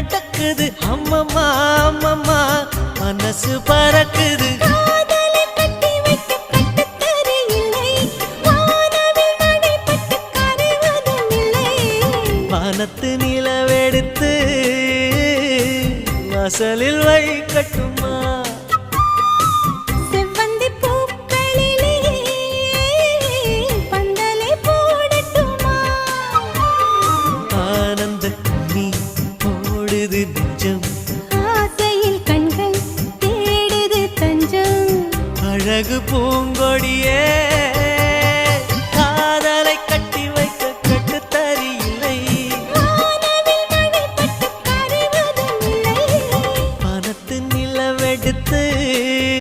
நடக்குது அம்மம்மா அம்மம்மா மனசு பறக்குது வானத்து நிலவெடுத்து வாசலில் வைக்கட்டுமா நெஞ்சம் ஆசையில் கண்கள் தேடுது தஞ்சம் அழகு பூங்கொடியே